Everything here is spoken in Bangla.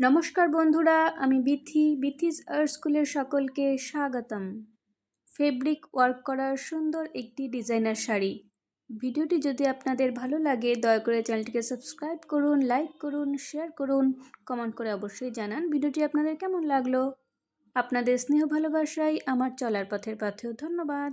নমস্কার বন্ধুরা, আমি বিথিস আর্ট স্কুলের সকলকে স্বাগতম। ফেব্রিক ওয়ার্ক করার সুন্দর একটি ডিজাইনার শাড়ি। ভিডিওটি যদি আপনাদের ভালো লাগে দয়া করে চ্যানেলটিকে সাবস্ক্রাইব করুন, লাইক করুন, শেয়ার করুন, কমেন্ট করে অবশ্যই জানান ভিডিওটি আপনাদের কেমন লাগলো। আপনাদের স্নেহ ভালোবাসাই আমার চলার পথের পথেও ধন্যবাদ।